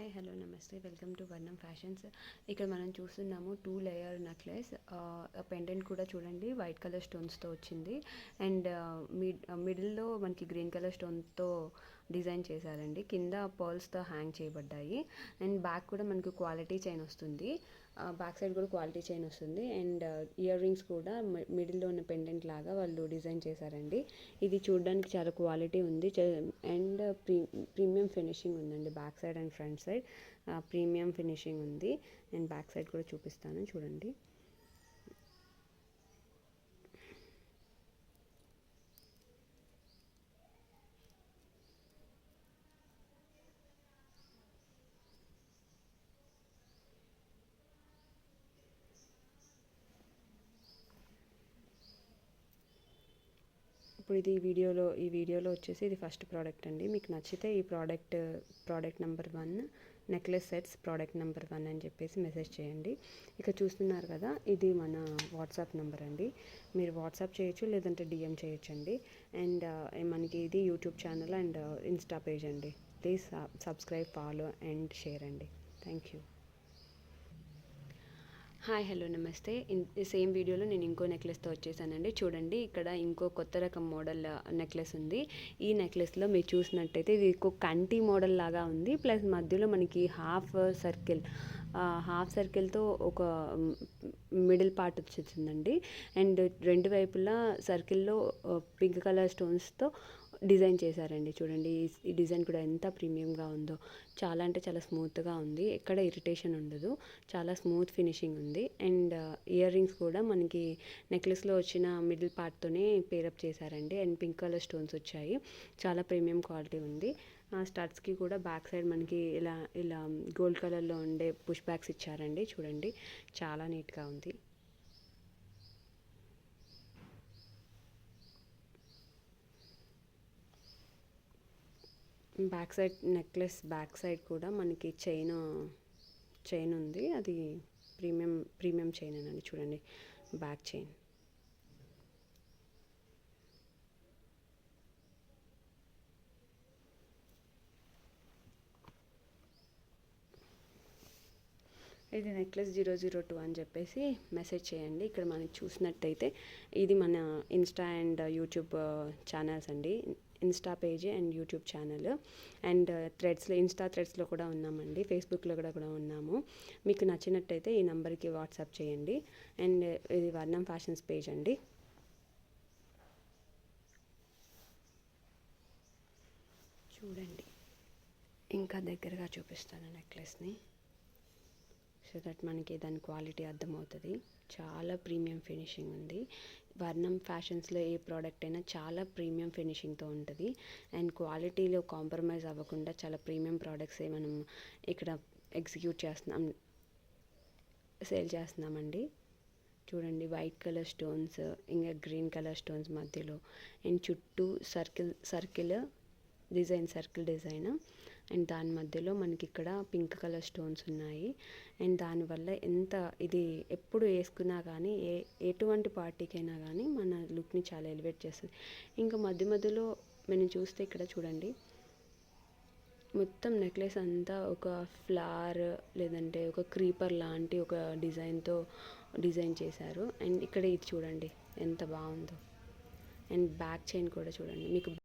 Hi hello నమస్తే welcome to వర్ణం fashions. ఇక్కడ మనం చూస్తున్నాము 2 లేయర్ నెక్లెస్. పెండెంట్ కూడా చూడండి వైట్ కలర్ స్టోన్స్తో వచ్చింది. అండ్ మిడిల్లో మనకి గ్రీన్ కలర్ స్టోన్తో డిజైన్ చేశారండి. కింద పర్ల్స్తో హ్యాంగ్ చేయబడ్డాయి. అండ్ బ్యాక్ కూడా మనకు క్వాలిటీ చైన్ వస్తుంది. బ్యాక్ సైడ్ కూడా క్వాలిటీ చైన్ వస్తుంది. అండ్ ఇయర్ రింగ్స్ కూడా మిడిల్లో ఉన్న పెండెంట్ లాగా వాళ్ళు డిజైన్ చేశారండి. ఇది చూడడానికి చాలా క్వాలిటీ ఉంది. అండ్ ప్రీమియం ఫినిషింగ్ ఉందండి. Back side and front side premium finishing ఉంది. అండ్ బ్యాక్ సైడ్ కూడా చూపిస్తాను చూడండి. ఇప్పుడు ఇది ఈ వీడియోలో వచ్చేసి ఇది ఫస్ట్ ప్రోడక్ట్ అండి. మీకు నచ్చితే ఈ product number 1 necklace sets product number 1 అని చెప్పేసి మెసేజ్ చేయండి. ఇక చూస్తున్నారు కదా, ఇది మన వాట్సాప్ నెంబర్ అండి. మీరు వాట్సాప్ చేయొచ్చు, లేదంటే డిఎం చేయొచ్చండి. అండ్ మనకి ఇది YouTube channel and insta page అండి. Please subscribe, follow and share అండి. Thank you. హాయ్ హలో నమస్తే. సేమ్ వీడియోలో నేను ఇంకో నెక్లెస్తో వచ్చేసానండి. చూడండి, ఇక్కడ ఇంకో కొత్త రకం మోడల్ నెక్లెస్ ఉంది. ఈ నెక్లెస్లో మీరు చూసినట్టయితే ఇది ఇంకో కంటి మోడల్ లాగా ఉంది. ప్లస్ మధ్యలో మనకి హాఫ్ సర్కిల్తో ఒక మిడిల్ పార్ట్ వచ్చేసిందండి. అండ్ రెండు వైపులా సర్కిల్లో పింక్ కలర్ స్టోన్స్తో డిజైన్ చేశారండి. చూడండి, ఈ డిజైన్ కూడా ఎంత ప్రీమియంగా ఉందో. చాలా అంటే చాలా స్మూత్గా ఉంది. ఎక్కడ ఇరిటేషన్ ఉండదు. చాలా స్మూత్ ఫినిషింగ్ ఉంది. అండ్ ఇయర్ రింగ్స్ కూడా మనకి నెక్లెస్లో వచ్చిన మిడిల్ పార్ట్తోనే పేరప్ చేశారండి. అండ్ పింక్ కలర్ స్టోన్స్ వచ్చాయి. చాలా ప్రీమియం క్వాలిటీ ఉంది. స్టడ్స్కి కూడా బ్యాక్ సైడ్ మనకి ఇలా గోల్డ్ కలర్లో ఉండే పుష్ బ్యాక్స్ ఇచ్చారండి. చూడండి, చాలా నీట్గా ఉంది. Back side necklace back side కూడా మనకి చైన్ ఉంది. అది ప్రీమియం చైన్ అండి. చూడండి, బ్యాక్ చైన్. ఇది నెక్లెస్ 002 అని చెప్పేసి మెసేజ్ చేయండి. ఇక్కడ మనకి చూసినట్టయితే ఇది మన ఇన్స్టా అండ్ యూట్యూబ్ ఛానల్స్ అండి. Insta page and YouTube channel. And insta థ్రెడ్స్లో కూడా ఉన్నామండి. ఫేస్బుక్లో కూడా ఉన్నాము. మీకు నచ్చినట్టయితే ఈ నెంబర్కి వాట్సాప్ చేయండి. అండ్ ఇది వర్ణం ఫ్యాషన్స్ పేజ్ అండి. చూడండి, ఇంకా దగ్గరగా చూపిస్తాను నెక్లెస్ని, సో దట్ మనకి దాని క్వాలిటీ అర్థమవుతుంది. చాలా ప్రీమియం ఫినిషింగ్ ఉంది. వర్ణం ఫ్యాషన్స్లో ఏ ప్రోడక్ట్ అయినా చాలా ప్రీమియం ఫినిషింగ్తో ఉంటుంది. అండ్ క్వాలిటీలో కాంప్రమైజ్ అవ్వకుండా చాలా ప్రీమియం ప్రోడక్ట్సే మనం ఇక్కడ సేల్ చేస్తున్నామండి. చూడండి, వైట్ కలర్ స్టోన్స్, ఇంకా గ్రీన్ కలర్ స్టోన్స్ మధ్యలో, అండ్ చుట్టూ సర్కిల్ డిజైన్. అండ్ దాని మధ్యలో మనకి ఇక్కడ పింక్ కలర్ స్టోన్స్ ఉన్నాయి. అండ్ దానివల్ల ఇది ఎప్పుడు వేసుకున్నా కానీ ఎటువంటి పార్టీకైనా కానీ మన లుక్ని చాలా ఎలివేట్ చేస్తుంది. ఇంకా మధ్యలో మనం చూస్తే ఇక్కడ చూడండి, మొత్తం నెక్లెస్ అంతా ఒక ఫ్లవర్ లేదంటే ఒక క్రీపర్ లాంటి ఒక డిజైన్ చేశారు. అండ్ ఇక్కడ ఇది చూడండి ఎంత బాగుందో. అండ్ బ్యాక్ చైన్ కూడా చూడండి. మీకు